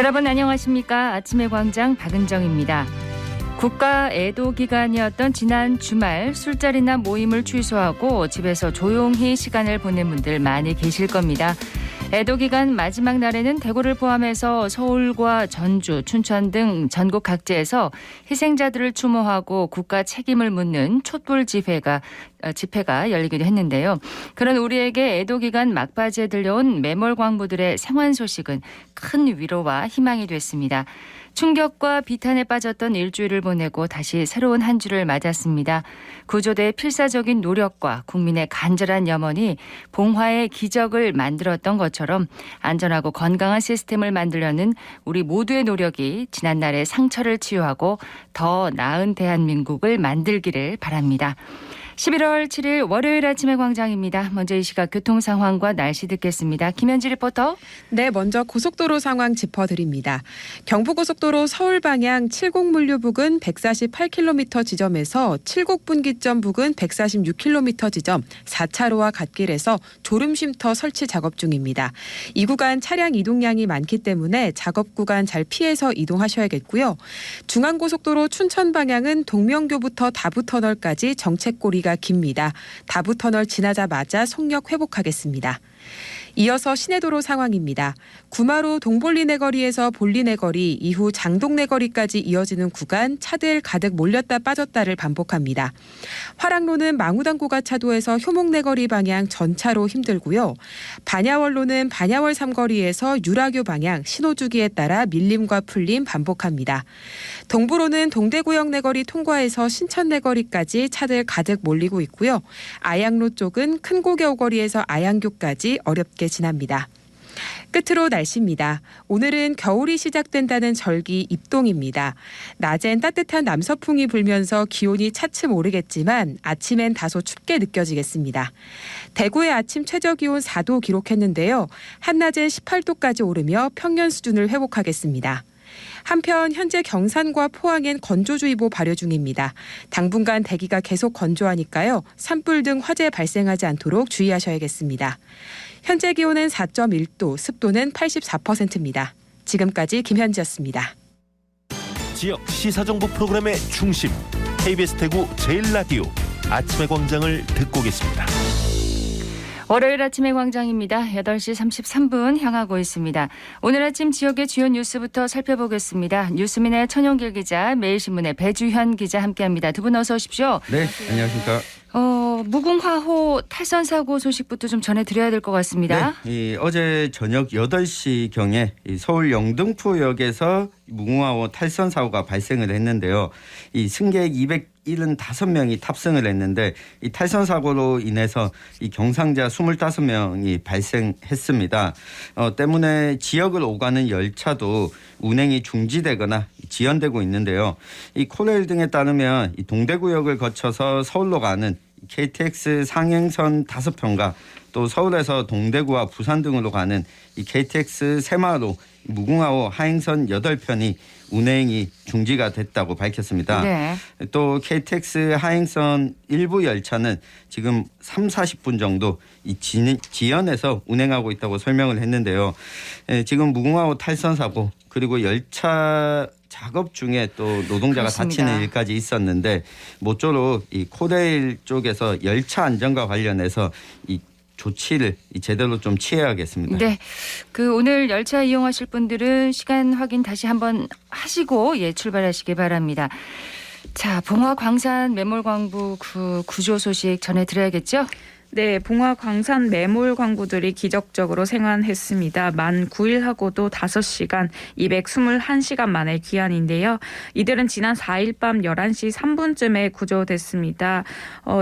여러분 안녕하십니까? 아침의 광장 박은정입니다. 국가 애도 기간이었던 지난 주말 술자리나 모임을 취소하고 집에서 조용히 시간을 보낸 분들 많이 계실 겁니다. 애도 기간 마지막 날에는 대구를 포함해서 서울과 전주, 춘천 등 전국 각지에서 희생자들을 추모하고 국가 책임을 묻는 촛불 집회가 열리기도 했는데요. 그런 우리에게 애도 기간 막바지에 들려온 매몰광부들의 생환 소식은 큰 위로와 희망이 됐습니다. 충격과 비탄에 빠졌던 일주일을 보내고 다시 새로운 한 주를 맞았습니다. 구조대의 필사적인 노력과 국민의 간절한 염원이 봉화의 기적을 만들었던 것처럼 안전하고 건강한 시스템을 만들려는 우리 모두의 노력이 지난날의 상처를 치유하고 더 나은 대한민국을 만들기를 바랍니다. 11월 7일 월요일 아침의 광장입니다. 먼저 이 시각 교통 상황과 날씨 듣겠습니다. 김현지 리포터. 네, 먼저 고속도로 상황 짚어드립니다. 경부고속도로 서울 방향 칠곡물류 부근 148km 지점에서 칠곡분기점 부근 146km 지점 4차로와 갓길에서 졸음쉼터 설치 작업 중입니다. 이 구간 차량 이동량이 많기 때문에 작업 구간 잘 피해서 이동하셔야겠고요. 중앙고속도로 춘천 방향은 동명교부터 다부터널까지 정체고리가 깁니다. 다부터널 지나자마자 속력 회복하겠습니다. 이어서 시내도로 상황입니다. 구마로 동볼리네 거리에서 볼리네 거리 이후 장동네 거리까지 이어지는 구간 차들 가득 몰렸다 빠졌다를 반복합니다. 화랑로는 망우당고가 차도에서 효목네 거리 방향 전차로 힘들고요. 반야월로는 반야월 삼거리에서 유라교 방향 신호주기에 따라 밀림과 풀림 반복합니다. 동부로는 동대구역네 거리 통과해서 신천네 거리까지 차들 가득 몰리고 있고요. 아양로 쪽은 큰고개 오거리에서 아양교까지 어렵게 지납니다. 끝으로 날씨입니다. 오늘은 겨울이 시작된다는 절기 입동입니다. 낮엔 따뜻한 남서풍이 불면서 기온이 차츰 오르겠지만 아침엔 다소 춥게 느껴지겠습니다. 대구의 아침 최저기온 4도 기록했는데요. 한낮엔 18도까지 오르며 평년 수준을 회복하겠습니다. 한편 현재 경산과 포항엔 건조주의보 발효 중입니다. 당분간 대기가 계속 건조하니까요. 산불 등 화재 발생하지 않도록 주의하셔야겠습니다. 현재 기온은 4.1도, 습도는 84%입니다. 지금까지 김현지였습니다. 지역 시사정보 프로그램의 중심, KBS 대구 제1라디오 아침의 광장을 듣고 계십니다. 월요일 아침의 광장입니다. 8시 33분 향하고 있습니다. 오늘 아침 지역의 주요 뉴스부터 살펴보겠습니다. 뉴스민의 천용길 기자, 매일신문의 배주현 기자 함께합니다. 두 분 어서 오십시오. 네, 안녕하십니까. 무궁화호 탈선 사고 소식부터 좀 전해드려야 될 것 같습니다. 네, 어제 저녁 8시경에 서울 영등포역에서 무궁화호 탈선 사고가 발생을 했는데요. 이 승객 275명이 탑승을 했는데 이 탈선 사고로 인해서 이 경상자 25명이 발생했습니다. 때문에 지역을 오가는 열차도 운행이 중지되거나 지연되고 있는데요. 이 코레일 등에 따르면 이 동대구역을 거쳐서 서울로 가는 KTX 상행선 5편과 또 서울에서 동대구와 부산 등으로 가는 이 KTX 새마을호 무궁화호 하행선 8편이 운행이 중지가 됐다고 밝혔습니다. 네. 또 KTX 하행선 일부 열차는 지금 30-40분 정도 이 지연해서 운행하고 있다고 설명을 했는데요. 지금 무궁화호 탈선 사고 그리고 열차 작업 중에 또 노동자가 그렇습니다. 다치는 일까지 있었는데 모쪼록 이 코레일 쪽에서 열차 안전과 관련해서 이 조치를 제대로 좀 취해야겠습니다. 네, 오늘 열차 이용하실 분들은 시간 확인 다시 한번 하시고 출발하시기 바랍니다. 자, 봉화 광산 매몰광부 구조 소식 전해드려야겠죠? 네, 봉화 광산 매몰 광부들이 기적적으로 생還했습니다. 만 9일하고도 5시간 221시간 만에 귀환인데요. 이들은 지난 4일 밤 11시 3분쯤에 구조됐습니다.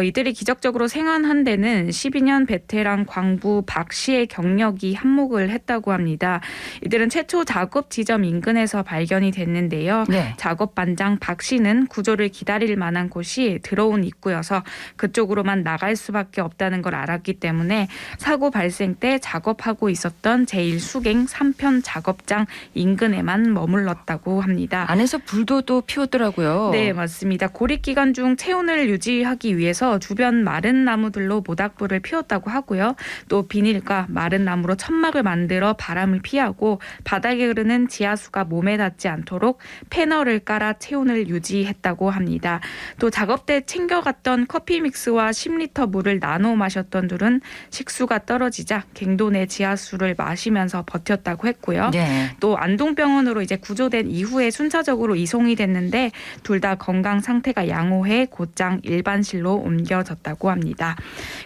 이들이 기적적으로 생還한 데는 12년 베테랑 광부 박 씨의 경력이 한몫을 했다고 합니다. 이들은 최초 작업 지점 인근에서 발견이 됐는데요. 네. 작업 반장 박 씨는 구조를 기다릴 만한 곳이 들어온 입구여서 그쪽으로만 나갈 수밖에 없다는 있다는 걸 알았기 때문에 사고 발생 때 작업하고 있었던 제1수갱 3편 작업장 인근에만 머물렀다고 합니다. 안에서 불도 또 피웠더라고요. 네, 맞습니다. 고립 기간 중 체온을 유지하기 위해서 주변 마른 나무들로 모닥불을 피웠다고 하고요. 또 비닐과 마른 나무로 천막을 만들어 바람을 피하고 바닥에 흐르는 지하수가 몸에 닿지 않도록 패널을 깔아 체온을 유지했다고 합니다. 또 작업 때 챙겨갔던 커피 믹스와 10리터 물을 나눠 마셨던 둘은 식수가 떨어지자 갱도 내 지하수를 마시면서 버텼다고 했고요. 네. 또 안동병원으로 이제 구조된 이후에 순차적으로 이송이 됐는데 둘 다 건강 상태가 양호해 곧장 일반실로 옮겨졌다고 합니다.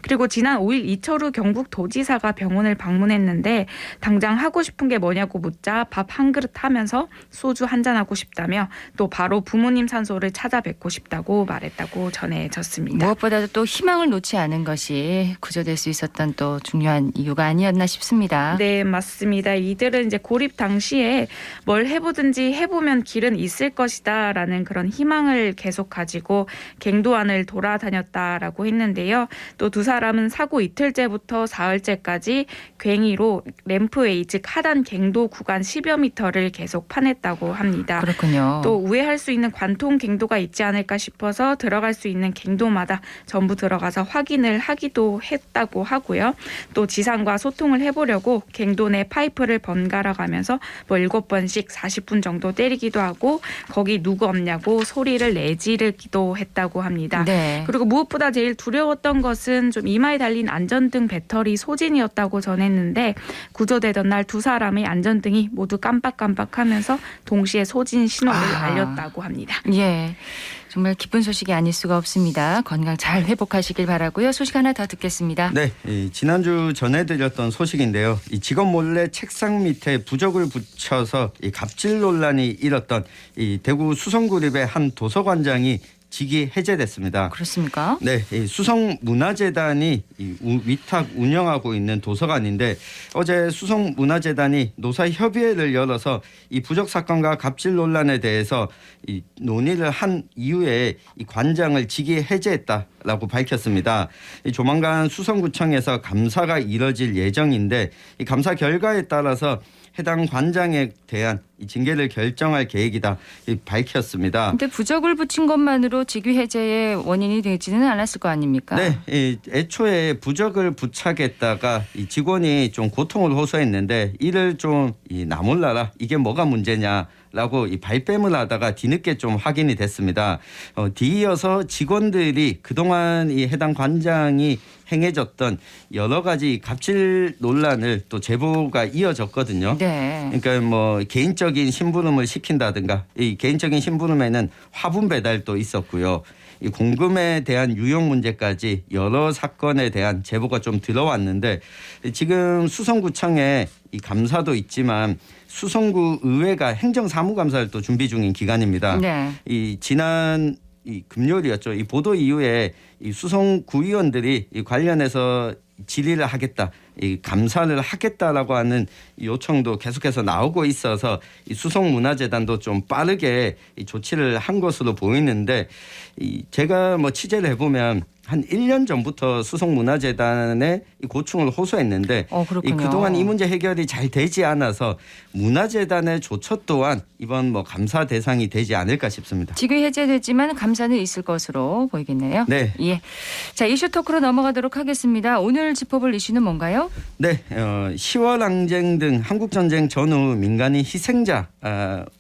그리고 지난 5일 이철우 경북도지사가 병원을 방문했는데 당장 하고 싶은 게 뭐냐고 묻자 밥 한 그릇 하면서 소주 한 잔 하고 싶다며 또 바로 부모님 산소를 찾아뵙고 싶다고 말했다고 전해졌습니다. 무엇보다도 또 희망을 놓지 않은 것이 구조될 수 있었던 또 중요한 이유가 아니었나 싶습니다. 네, 맞습니다. 이들은 이제 고립 당시에 뭘 해보든지 해보면 길은 있을 것이다라는 그런 희망을 계속 가지고 갱도 안을 돌아다녔다라고 했는데요. 또 두 사람은 사고 이틀째부터 사흘째까지 괭이로 램프웨이 즉 하단 갱도 구간 10여 미터를 계속 파냈다고 합니다. 그렇군요. 또 우회할 수 있는 관통 갱도가 있지 않을까 싶어서 들어갈 수 있는 갱도마다 전부 들어가서 확인을 하기도 했다고 하고요. 또 지상과 소통을 해보려고 갱도 내 파이프를 번갈아 가면서 뭐 7번씩 40분 정도 때리기도 하고 거기 누구 없냐고 소리를 내지르기도 했다고 합니다. 네. 그리고 무엇보다 제일 두려웠던 것은 좀 이마에 달린 안전등 배터리 소진이었다고 전했는데 구조되던 날 두 사람의 안전등이 모두 깜빡깜빡하면서 동시에 소진 신호를 알렸다고 합니다. 예. 정말 기쁜 소식이 아닐 수가 없습니다. 건강 잘 회복하시길 바라고요. 소식 하나 더 듣겠습니다. 네, 지난주 전해드렸던 소식인데요. 이 직원 몰래 책상 밑에 부적을 붙여서 이 갑질 논란이 일었던 이 대구 수성구립의 한 도서관장이 직위 해제됐습니다. 그렇습니까? 네, 이 수성문화재단이 위탁 운영하고 있는 도서관인데 어제 수성문화재단이 노사협의회를 열어서 이 부적 사건과 갑질 논란에 대해서 이 논의를 한 이후에 이 관장을 직위 해제했다라고 밝혔습니다. 이 조만간 수성구청에서 감사가 이뤄질 예정인데 이 감사 결과에 따라서 해당 관장에 대한 이 징계를 결정할 계획이다 밝혔습니다. 근데 부적을 붙인 것만으로 직위 해제의 원인이 되지는 않았을 거 아닙니까? 네, 애초에 부적을 부착했다가 이 직원이 좀 고통을 호소했는데 이를 좀 나몰라라 이게 뭐가 문제냐라고 이 발뺌을 하다가 뒤늦게 좀 확인이 됐습니다. 뒤이어서 직원들이 그동안 이 해당 관장이 행해졌던 여러 가지 갑질 논란을 또 제보가 이어졌거든요. 네. 그러니까 뭐 개인적인 심부름을 시킨다든가 이 개인적인 심부름에는 화분 배달도 있었고요. 이 공금에 대한 유용 문제까지 여러 사건에 대한 제보가 좀 들어왔는데 지금 수성구청에 이 감사도 있지만 수성구 의회가 행정사무감사를 또 준비 중인 기간입니다. 네. 이 지난 이 금요일이었죠. 이 보도 이후에 이 수성구의원들이 이 관련해서 질의를 하겠다, 이 감사를 하겠다라고 하는 요청도 계속해서 나오고 있어서 이 수성문화재단도 좀 빠르게 이 조치를 한 것으로 보이는데 제가 뭐 취재를 해보면 한 1년 전부터 수성문화재단에 이 고충을 호소했는데 그동안 이 문제 해결이 잘 되지 않아서 문화재단의 조처 또한 이번 뭐 감사 대상이 되지 않을까 싶습니다. 직위 해제됐지만 감사는 있을 것으로 보이겠네요. 네. 예. 자, 이슈 토크로 넘어가도록 하겠습니다. 오늘 짚어볼 이슈는 뭔가요? 네, 10월 항쟁 등 한국전쟁 전후 민간인 희생자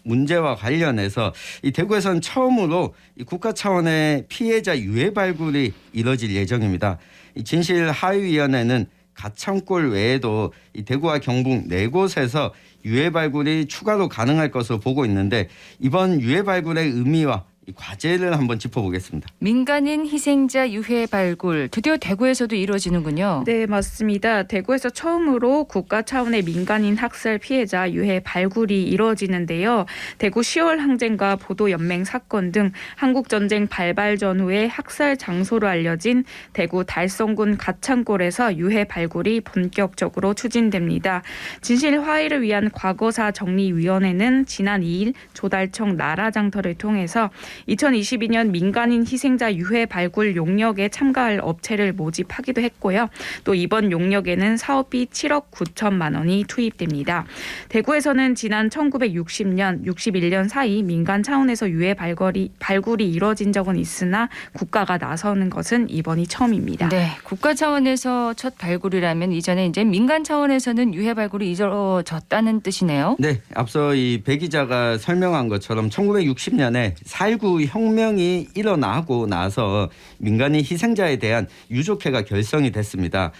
문제와 관련해서 이 대구에서는 처음으로 이 국가 차원의 피해자 유해 발굴이 이뤄질 예정입니다. 이 진실하위위원회는 가창골 외에도 이 대구와 경북 4곳에서 유해 발굴이 추가로 가능할 것으로 보고 있는데 이번 유해 발굴의 의미와 이 과제를 한번 짚어보겠습니다. 민간인 희생자 유해 발굴 드디어 대구에서도 이루어지는군요. 네, 맞습니다. 대구에서 처음으로 국가 차원의 민간인 학살 피해자 유해 발굴이 이루어지는데요. 대구 10월 항쟁과 보도연맹 사건 등 한국전쟁 발발 전후의 학살 장소로 알려진 대구 달성군 가창골에서 유해 발굴이 본격적으로 추진됩니다. 진실 화해를 위한 과거사 정리위원회는 지난 2일 조달청 나라장터를 통해서 2022년 민간인 희생자 유해 발굴 용역에 참가할 업체를 모집하기도 했고요. 또 이번 용역에는 사업비 7억 9천만 원이 투입됩니다. 대구에서는 지난 1960년, 61년 사이 민간 차원에서 유해 발굴이 이루어진 적은 있으나 국가가 나서는 것은 이번이 처음입니다. 네, 국가 차원에서 첫 발굴이라면 이전에 이제 민간 차원에서는 유해 발굴이 이루어졌다는 뜻이네요. 네, 앞서 이 배 기자가 설명한 것처럼 1960년에 4.19 혁명이 일어나고 나서 민간인 희생자에 대한 유족회가 결성이 됐습니다.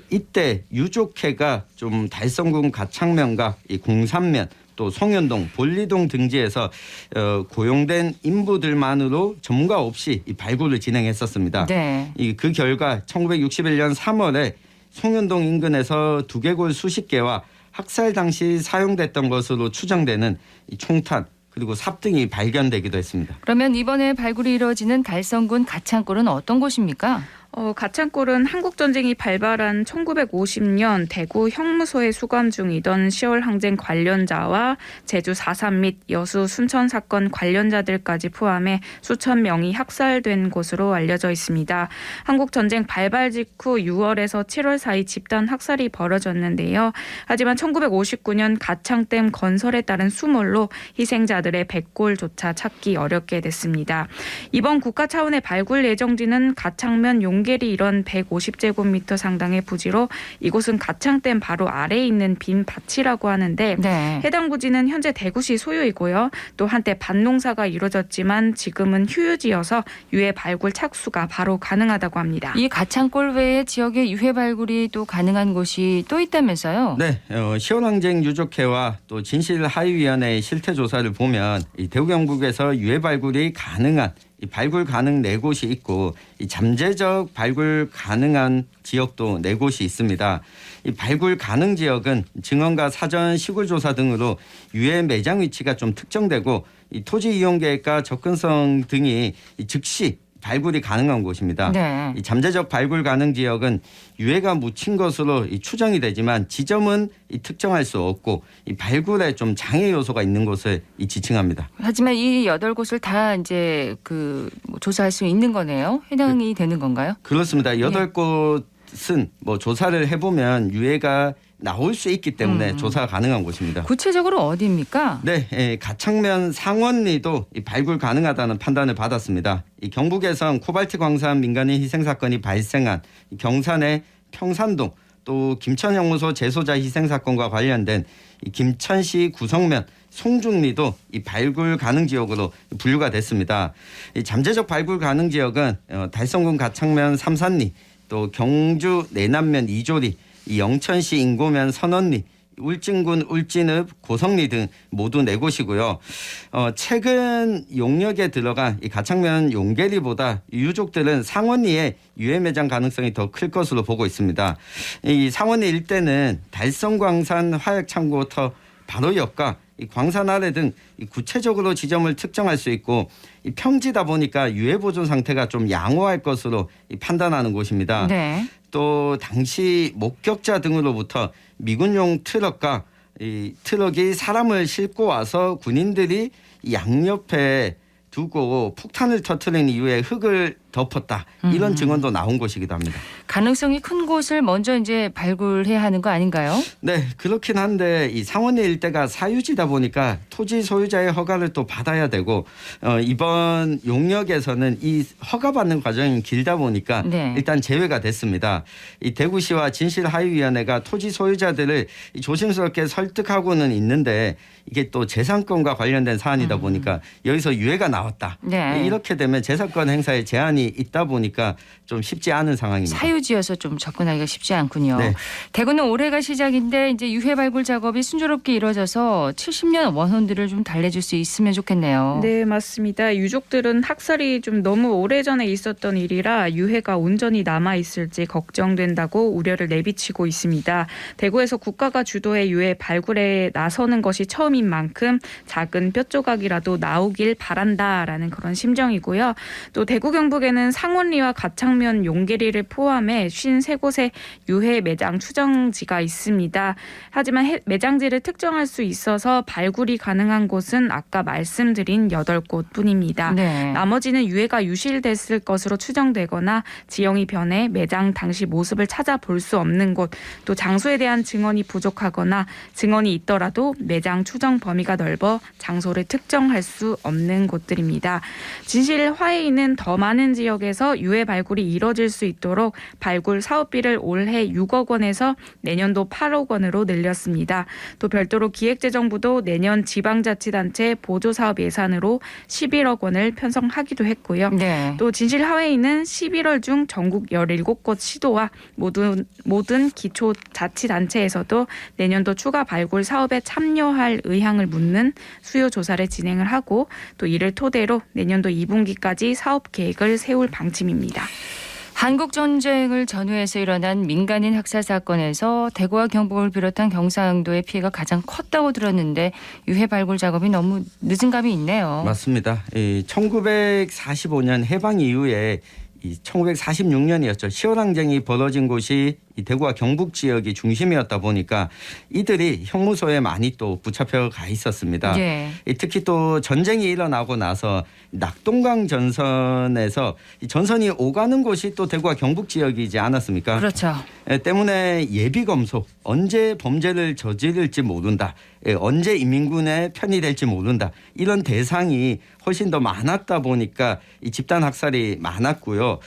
이때 유족회가 좀 달성군 가창면과 이 공산면 또 송현동, 볼리동 등지에서 고용된 인부들만으로 전문가 없이 이 발굴을 진행했었습니다. 네. 그 결과 1961년 3월에 송현동 인근에서 두개골 수십 개와 학살 당시 사용됐던 것으로 추정되는 이 총탄 그리고 삽 등이 발견되기도 했습니다. 그러면 이번에 발굴이 이루어지는 달성군 가창골은 어떤 곳입니까? 가창골은 한국전쟁이 발발한 1950년 대구 형무소에 수감 중이던 10월 항쟁 관련자와 제주 4.3 및 여수 순천 사건 관련자들까지 포함해 수천 명이 학살된 곳으로 알려져 있습니다. 한국전쟁 발발 직후 6월에서 7월 사이 집단 학살이 벌어졌는데요. 하지만 1959년 가창댐 건설에 따른 수몰로 희생자들의 백골조차 찾기 어렵게 됐습니다. 이번 국가 차원의 발굴 예정지는 가창면 용계리 이런 150제곱미터 상당의 부지로 이곳은 가창댐 바로 아래에 있는 빈 밭이라고 하는데 네. 해당 부지는 현재 대구시 소유이고요. 또 한때 밭농사가 이루어졌지만 지금은 휴유지여서 유해 발굴 착수가 바로 가능하다고 합니다. 이 가창골 외에 지역에 유해 발굴이 또 가능한 곳이 또 있다면서요? 네, 10월 항쟁 유족회와 또 진실하위위원회의 실태 조사를 보면 이 대구 경북에서 유해 발굴이 가능한 이 발굴 가능 4곳이 있고 이 잠재적 발굴 가능한 지역도 4곳이 있습니다. 이 발굴 가능 지역은 증언과 사전 시굴 조사 등으로 유해 매장 위치가 좀 특정되고 이 토지 이용 계획과 접근성 등이 즉시 발굴이 가능한 곳입니다. 네. 이 잠재적 발굴 가능 지역은 유해가 묻힌 것으로 추정이 되지만 지점은 특정할 수 없고 이 발굴에 좀 장애 요소가 있는 곳을 지칭합니다. 하지만 이 8곳을 다 이제 조사할 수 있는 거네요. 해당이 되는 건가요? 그렇습니다. 8곳은 뭐 조사를 해보면 유해가 나올 수 있기 때문에 조사가 가능한 곳입니다. 구체적으로 어디입니까? 네, 가창면 상원리도 발굴 가능하다는 판단을 받았습니다. 이 경북에선 코발트 광산 민간인 희생 사건이 발생한 경산의 평산동 또 김천형무소 재소자 희생 사건과 관련된 이 김천시 구성면 송중리도 이 발굴 가능 지역으로 분류가 됐습니다. 이 잠재적 발굴 가능 지역은 달성군 가창면 삼산리 또 경주 내남면 이조리 이 영천시 인고면 선원리, 울진군 울진읍 고성리 등 모두 4곳이고요. 최근 용역에 들어간 이 가창면 용계리보다 유족들은 상원리에 유해 매장 가능성이 더 클 것으로 보고 있습니다. 이 상원리 일대는 달성광산 화약창고터 바로 옆과 이 광산 아래 등 구체적으로 지점을 특정할 수 있고 이 평지다 보니까 유해 보존 상태가 좀 양호할 것으로 판단하는 곳입니다. 네. 또 당시 목격자 등으로부터 미군용 트럭과 이 트럭이 사람을 싣고 와서 군인들이 양옆에 두고 폭탄을 터뜨린 이후에 흙을 덮었다. 이런 증언도 나온 곳이기도 합니다. 가능성이 큰 곳을 먼저 이제 발굴해야 하는 거 아닌가요? 네, 그렇긴 한데 이 상원리 일대가 사유지다 보니까 토지 소유자의 허가를 또 받아야 되고 이번 용역에서는 이 허가받는 과정이 길다 보니까 네. 일단 제외가 됐습니다. 이 대구시와 진실하위위원회가 토지 소유자들을 조심스럽게 설득하고는 있는데 이게 또 재산권과 관련된 사안이다 보니까 여기서 유해가 나왔다. 네. 이렇게 되면 재산권 행사에 제한이 있다 보니까 좀 쉽지 않은 상황입니다. 사유지여서 좀 접근하기가 쉽지 않군요. 네. 대구는 올해가 시작인데 이제 유해 발굴 작업이 순조롭게 이루어져서 70년 원혼들을 좀 달래줄 수 있으면 좋겠네요. 네, 맞습니다. 유족들은 학살이 좀 너무 오래전에 있었던 일이라 유해가 온전히 남아있을지 걱정된다고 우려를 내비치고 있습니다. 대구에서 국가가 주도해 유해 발굴에 나서는 것이 처음인 만큼 작은 뼈조각이라도 나오길 바란다라는 그런 심정이고요. 또 대구 경북에 지역에는 상원리와 가창면, 용계리를 포함해 53곳의 유해 매장 추정지가 있습니다. 하지만 매장지를 특정할 수 있어서 발굴이 가능한 곳은 아까 말씀드린 8곳 뿐입니다. 네. 나머지는 유해가 유실됐을 것으로 추정되거나 지형이 변해 매장 당시 모습을 찾아볼 수 없는 곳, 또 장소에 대한 증언이 부족하거나 증언이 있더라도 매장 추정 범위가 넓어 장소를 특정할 수 없는 곳들입니다. 진실 화해인은 더 많은 지역에서 유해 발굴이 이뤄질 수 있도록 발굴 사업비를 올해 6억 원에서 내년도 8억 원으로 늘렸습니다. 또 별도로 기획재정부도 내년 지방자치단체 보조사업 예산으로 11억 원을 편성하기도 했고요. 네. 또 진실 화해인은 11월 중 전국 17곳 시도와 모든 기초자치단체에서도 내년도 추가 발굴 사업에 참여할 의향을 묻는 수요 조사를 진행을 하고 또 이를 토대로 내년도 2분기까지 사업 계획을 세울 방침입니다. 한국 전쟁을 전후해서 일어난 민간인 학살 사건에서 대구와 경북을 비롯한 경상도의 피해가 가장 컸다고 들었는데 유해 발굴 작업이 너무 늦은 감이 있네요. 맞습니다. 1945년 해방 이후에 1946년이었죠. 10월 항쟁이 벌어진 곳이 이 대구와 경북 지역이 중심이었다 보니까 이들이 형무소에 많이 또 붙잡혀 가 있었습니다. 예. 특히 또 전쟁이 일어나고 나서 낙동강 전선에서 이 전선이 오가는 곳이 또 대구와 경북 지역이지 않았습니까? 그렇죠. 때문에 예비검소, 언제 범죄를 저지를지 모른다. 언제 인민군의 편이 될지 모른다. 이런 대상이 훨씬 더 많았다 보니까 이 집단 학살이 많았고요.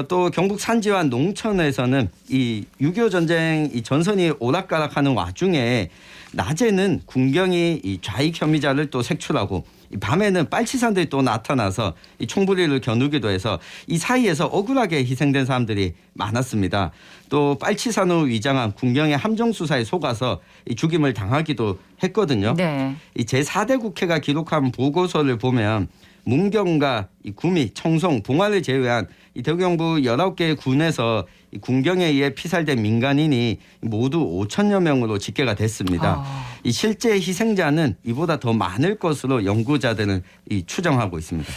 또 경북 산지와 농촌에서는 이 6.25 전쟁 이 전선이 오락가락하는 와중에 낮에는 군경이 이 좌익 혐의자를 또 색출하고 밤에는 빨치산들이 또 나타나서 이 총부리를 겨누기도 해서 이 사이에서 억울하게 희생된 사람들이 많았습니다. 또 빨치산으로 위장한 군경의 함정수사에 속아서 이 죽임을 당하기도 했거든요. 네. 이 제4대 국회가 기록한 보고서를 보면 문경과 이 구미, 청송, 봉화를 제외한 이 대구 경북 19개의 군에서 이 군경에 의해 피살된 민간인이 모두 5천여 명으로 집계가 됐습니다. 이 실제 희생자는 이보다 더 많을 것으로 연구자들은 추정하고 있습니다.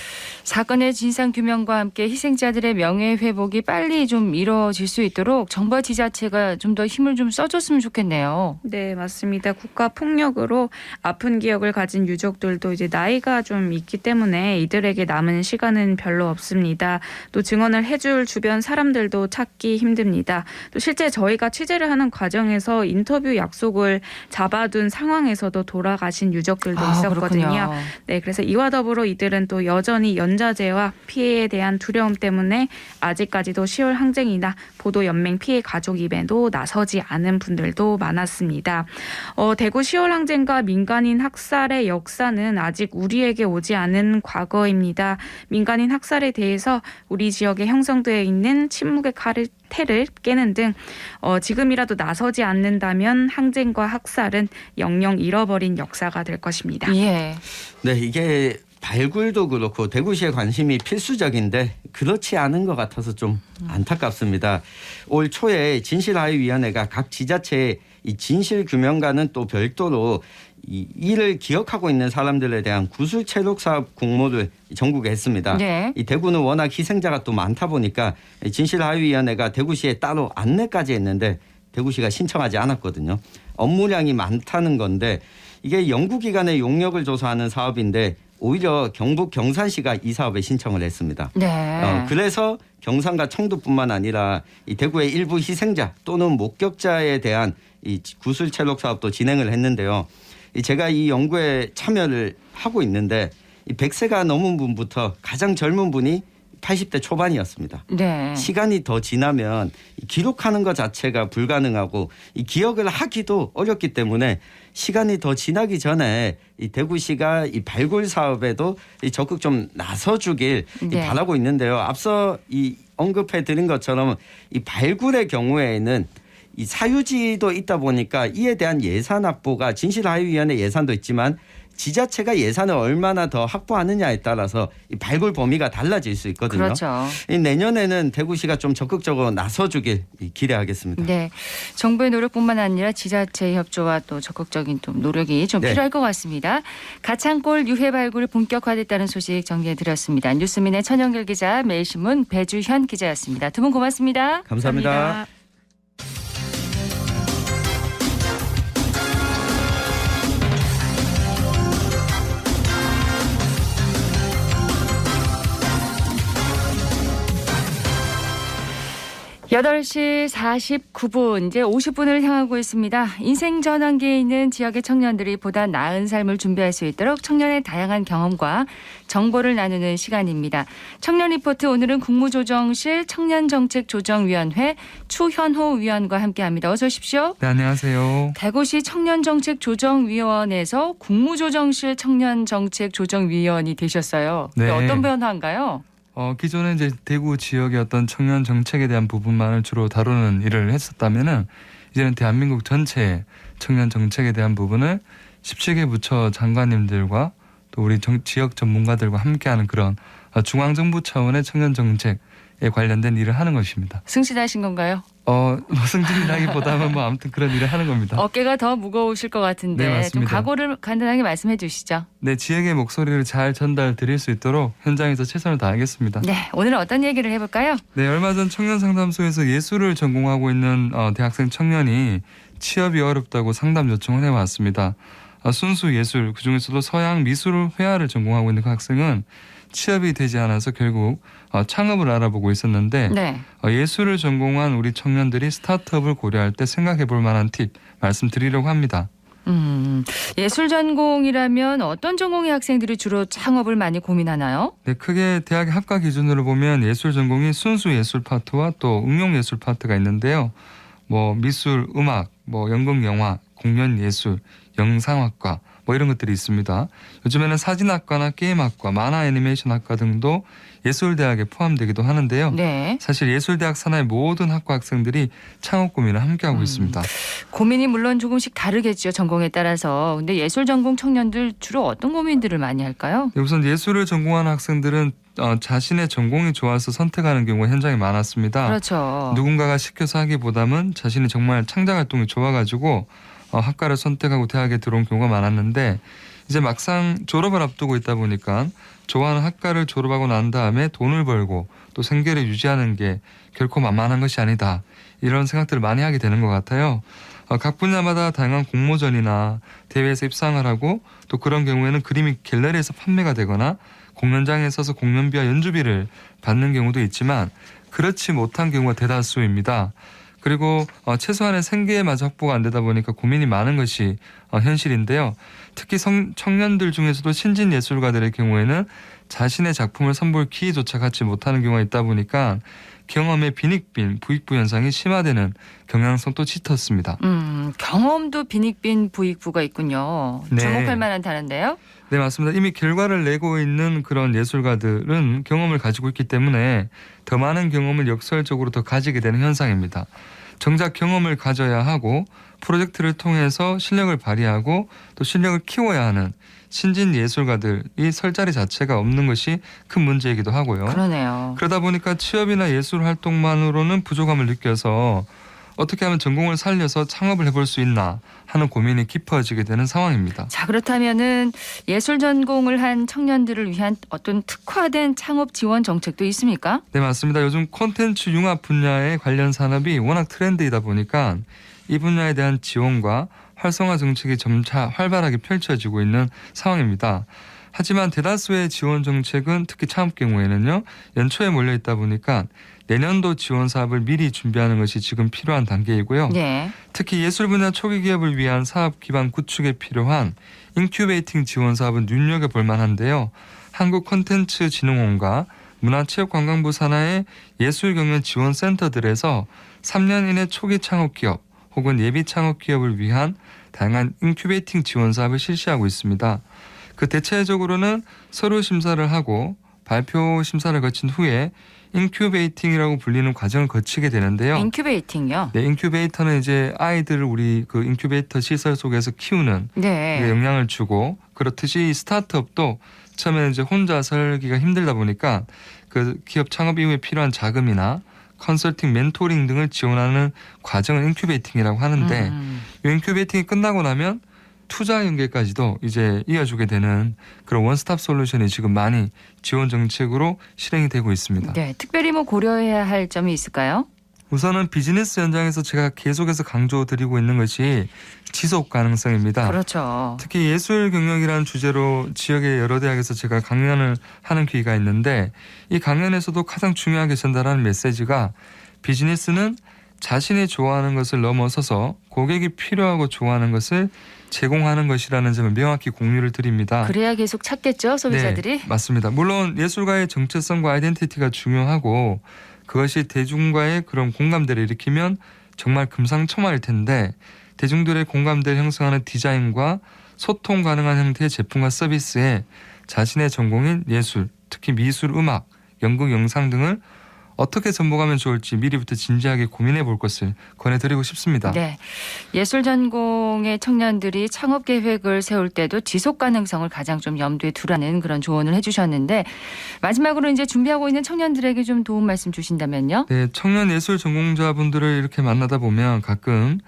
사건의 진상 규명과 함께 희생자들의 명예 회복이 빨리 좀 이루어질 수 있도록 정부와 지자체가 좀 더 힘을 좀 써줬으면 좋겠네요. 네, 맞습니다. 국가 폭력으로 아픈 기억을 가진 유족들도 이제 나이가 좀 있기 때문에 이들에게 남은 시간은 별로 없습니다. 또 증언을 해줄 주변 사람들도 찾기 힘듭니다. 또 실제 저희가 취재를 하는 과정에서 인터뷰 약속을 잡아둔 상황에서도 돌아가신 유족들도 있었거든요. 그렇군요. 네, 그래서 이와 더불어 이들은 또 여전히 연좌제와 피해에 대한 두려움 때문에 아직까지도 10월 항쟁이나 보도연맹 피해 가족 이벤트도 나서지 않은 분들도 많았습니다. 대구 10월 항쟁과 민간인 학살의 역사는 아직 우리에게 오지 않은 과거입니다. 민간인 학살에 대해서 우리 지역에 형성되어 있는 침묵의 칼을 깨는 등 지금이라도 나서지 않는다면 항쟁과 학살은 영영 잃어버린 역사가 될 것입니다. 예. 네, 이게 발굴도 그렇고 대구시의 관심이 필수적인데 그렇지 않은 것 같아서 좀 안타깝습니다. 올 초에 진실화해위원회가 각 지자체의 이 진실규명과는 또 별도로 이 일을 기억하고 있는 사람들에 대한 구술체력 사업 공모를 전국에 했습니다. 네. 이 대구는 워낙 희생자가 또 많다 보니까 진실화해위원회가 대구시에 따로 안내까지 했는데 대구시가 신청하지 않았거든요. 업무량이 많다는 건데 이게 연구기관의 용역을 조사하는 사업인데 오히려 경북 경산시가 이 사업에 신청을 했습니다. 네. 그래서 경산과 청도뿐만 아니라 이 대구의 일부 희생자 또는 목격자에 대한 이 구술체력 사업도 진행을 했는데요. 제가 이 연구에 참여를 하고 있는데 이 100세가 넘은 분부터 가장 젊은 분이 80대 초반이었습니다. 네. 시간이 더 지나면 기록하는 것 자체가 불가능하고 이 기억을 하기도 어렵기 때문에 시간이 더 지나기 전에 이 대구시가 이 발굴 사업에도 이 적극 좀 나서주길 네. 바라고 있는데요. 앞서 이 언급해 드린 것처럼 이 발굴의 경우에는 이 사유지도 있다 보니까 이에 대한 예산 확보가 진실화해위원회 예산도 있지만 지자체가 예산을 얼마나 더 확보하느냐에 따라서 이 발굴 범위가 달라질 수 있거든요. 그렇죠. 이 내년에는 대구시가 좀 적극적으로 나서주길 기대하겠습니다. 네, 정부의 노력뿐만 아니라 지자체의 협조와 또 적극적인 좀 노력이 좀 네. 필요할 것 같습니다. 가창골 유해 발굴이 본격화됐다는 소식 정리해드렸습니다. 뉴스민의 천영길 기자, 매일신문 배주현 기자였습니다. 두 분 고맙습니다. 감사합니다. 여덟 시 49분, 이제 50분을 향하고 있습니다. 인생 전환기에 있는 지역의 청년들이 보다 나은 삶을 준비할 수 있도록 청년의 다양한 경험과 정보를 나누는 시간입니다. 청년 리포트, 오늘은 국무조정실 청년정책조정위원회 추현호 위원과 함께합니다. 어서 오십시오. 네, 안녕하세요. 대구시 청년정책조정위원회에서 국무조정실 청년정책조정위원이 되셨어요. 네. 어떤 변화인가요? 기존에 이제 대구 지역의 어떤 청년 정책에 대한 부분만을 주로 다루는 일을 했었다면은 이제는 대한민국 전체의 청년 정책에 대한 부분을 17개 부처 장관님들과 또 우리 지역 전문가들과 함께하는 그런 중앙정부 차원의 청년 정책에 관련된 일을 하는 것입니다. 승진하신 건가요? 승진이라기보다는 뭐 아무튼 그런 일을 하는 겁니다. 어깨가 더 무거우실 것 같은데 네, 좀 맞습니다. 각오를 간단하게 말씀해 주시죠. 네, 지역의 목소리를 잘 전달 드릴 수 있도록 현장에서 최선을 다하겠습니다. 네, 오늘은 어떤 얘기를 해볼까요? 네, 얼마 전 청년 상담소에서 예술을 전공하고 있는 대학생 청년이 취업이 어렵다고 상담 요청을 해왔습니다. 순수 예술, 그중에서도 서양 미술 회화를 전공하고 있는 그 학생은 취업이 되지 않아서 결국 창업을 알아보고 있었는데 네. 예술을 전공한 우리 청년들이 스타트업을 고려할 때 생각해 볼 만한 팁 말씀드리려고 합니다. 예술 전공이라면 어떤 전공의 학생들이 주로 창업을 많이 고민하나요? 네, 크게 대학의 학과 기준으로 보면 예술 전공이 순수 예술 파트와 또 응용 예술 파트가 있는데요. 뭐 미술, 음악, 뭐 연극, 영화, 공연 예술, 영상학과 뭐 이런 것들이 있습니다. 요즘에는 사진학과나 게임학과, 만화 애니메이션학과 등도 예술대학에 포함되기도 하는데요. 네. 사실 예술대학 산하의 모든 학과 학생들이 창업 고민을 함께하고 있습니다. 고민이 물론 조금씩 다르겠죠, 전공에 따라서. 근데 예술 전공 청년들 주로 어떤 고민들을 많이 할까요? 우선 예술을 전공하는 학생들은 자신의 전공이 좋아서 선택하는 경우가 현장에 많았습니다. 그렇죠. 누군가가 시켜서 하기보다는 자신이 정말 창작 활동이 좋아가지고 학과를 선택하고 대학에 들어온 경우가 많았는데 이제 막상 졸업을 앞두고 있다 보니까 좋아하는 학과를 졸업하고 난 다음에 돈을 벌고 또 생계를 유지하는 게 결코 만만한 것이 아니다. 이런 생각들을 많이 하게 되는 것 같아요. 각 분야마다 다양한 공모전이나 대회에서 입상을 하고 또 그런 경우에는 그림이 갤러리에서 판매가 되거나 공연장에 서서 공연비와 연주비를 받는 경우도 있지만 그렇지 못한 경우가 대다수입니다. 그리고 최소한의 생계마저 확보가 안 되다 보니까 고민이 많은 것이 현실인데요. 특히 청년들 중에서도 신진 예술가들의 경우에는 자신의 작품을 선보일 기회조차 갖지 못하는 경우가 있다 보니까 경험의 빈익빈, 부익부 현상이 심화되는 경향성도 짙었습니다. 경험도 빈익빈 부익부가 있군요. 네. 주목할 만한 단어인데요. 네, 맞습니다. 이미 결과를 내고 있는 그런 예술가들은 경험을 가지고 있기 때문에 더 많은 경험을 역설적으로 더 가지게 되는 현상입니다. 정작 경험을 가져야 하고 프로젝트를 통해서 실력을 발휘하고 또 실력을 키워야 하는 신진 예술가들이 설 자리 자체가 없는 것이 큰 문제이기도 하고요. 그러네요. 그러다 보니까 취업이나 예술 활동만으로는 부족함을 느껴서 어떻게 하면 전공을 살려서 창업을 해볼 수 있나 하는 고민이 깊어지게 되는 상황입니다. 자, 그렇다면은 예술 전공을 한 청년들을 위한 어떤 특화된 창업 지원 정책도 있습니까? 네, 맞습니다. 요즘 콘텐츠 융합 분야의 관련 산업이 워낙 트렌드이다 보니까 이 분야에 대한 지원과 활성화 정책이 점차 활발하게 펼쳐지고 있는 상황입니다. 하지만 대다수의 지원 정책은 특히 창업 경우에는요, 연초에 몰려 있다 보니까 내년도 지원 사업을 미리 준비하는 것이 지금 필요한 단계이고요. 네. 특히 예술 분야 초기 기업을 위한 사업 기반 구축에 필요한 인큐베이팅 지원 사업은 눈여겨볼 만한데요. 한국콘텐츠진흥원과 문화체육관광부 산하의 예술경연 지원센터들에서 3년 이내 초기 창업기업 혹은 예비 창업기업을 위한 다양한 인큐베이팅 지원 사업을 실시하고 있습니다. 그 대체적으로는 서류 심사를 하고 발표 심사를 거친 후에 인큐베이팅이라고 불리는 과정을 거치게 되는데요. 인큐베이팅요? 네, 인큐베이터는 이제 아이들을 우리 그 인큐베이터 시설 속에서 키우는 네. 영향을 주고 그렇듯이 스타트업도 처음에는 이제 혼자 설기가 힘들다 보니까 그 기업 창업 이후에 필요한 자금이나 컨설팅, 멘토링 등을 지원하는 과정을 인큐베이팅이라고 하는데 이 인큐베이팅이 끝나고 나면 투자 연계까지도 이제 이어주게 되는 그런 원스톱 솔루션이 지금 많이 지원 정책으로 실행이 되고 있습니다. 네, 특별히 뭐 고려해야 할 점이 있을까요? 우선은 비즈니스 현장에서 제가 계속해서 강조드리고 있는 것이 지속 가능성입니다. 그렇죠. 특히 예술 경영이라는 주제로 지역의 여러 대학에서 제가 강연을 하는 기회가 있는데 이 강연에서도 가장 중요하게 전달하는 메시지가 비즈니스는 자신이 좋아하는 것을 넘어서서 고객이 필요하고 좋아하는 것을 제공하는 것이라는 점을 명확히 공유를 드립니다. 그래야 계속 찾겠죠, 소비자들이? 네, 맞습니다. 물론 예술가의 정체성과 아이덴티티가 중요하고 그것이 대중과의 그런 공감대를 일으키면 정말 금상첨화일 텐데 대중들의 공감대를 형성하는 디자인과 소통 가능한 형태의 제품과 서비스에 자신의 전공인 예술, 특히 미술, 음악, 연극, 영상 등을 어떻게 접목하면 좋을지 미리부터 진지하게 고민해 볼 것을 권해드리고 싶습니다. 네, 예술 전공의 청년들이 창업 계획을 세울 때도 지속 가능성을 가장 좀 염두에 두라는 그런 조언을 해주셨는데 마지막으로 이제 준비하고 있는 청년들에게 좀 도움 말씀 주신다면요. 네, 청년 예술 전공자분들을 이렇게 만나다 보면 가끔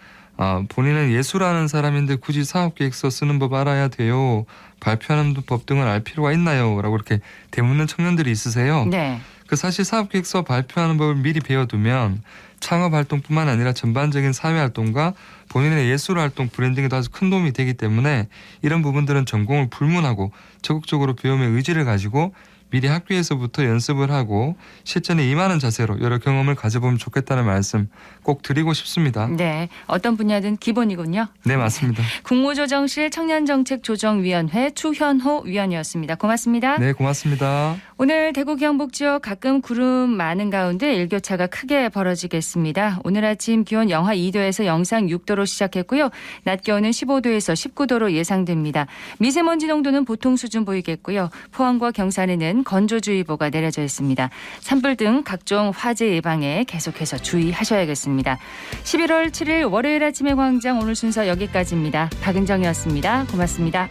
본인은 예술하는 사람인데 굳이 사업계획서 쓰는 법 알아야 돼요. 발표하는 법 등을 알 필요가 있나요? 라고 이렇게 대묻는 청년들이 있으세요. 네. 그 사실 사업계획서 발표하는 법을 미리 배워두면 창업활동뿐만 아니라 전반적인 사회활동과 본인의 예술활동 브랜딩에도 아주 큰 도움이 되기 때문에 이런 부분들은 전공을 불문하고 적극적으로 배움의 의지를 가지고 미리 학교에서부터 연습을 하고 실전에 임하는 자세로 여러 경험을 가져보면 좋겠다는 말씀 꼭 드리고 싶습니다. 네, 어떤 분야든 기본이군요. 네, 맞습니다. 국무조정실 청년정책조정위원회 추현호 위원이었습니다. 고맙습니다. 네, 고맙습니다. 오늘 대구 경북 지역 가끔 구름 많은 가운데 일교차가 크게 벌어지겠습니다. 오늘 아침 기온 영하 2도에서 영상 6도로 시작했고요. 낮 기온은 15도에서 19도로 예상됩니다. 미세먼지 농도는 보통 수준 보이겠고요. 포항과 경산에는 건조주의보가 내려져 있습니다. 산불 등 각종 화재 예방에 계속해서 주의하셔야겠습니다. 11월 7일 월요일 아침의 광장 오늘 순서 여기까지입니다. 박은정이었습니다. 고맙습니다.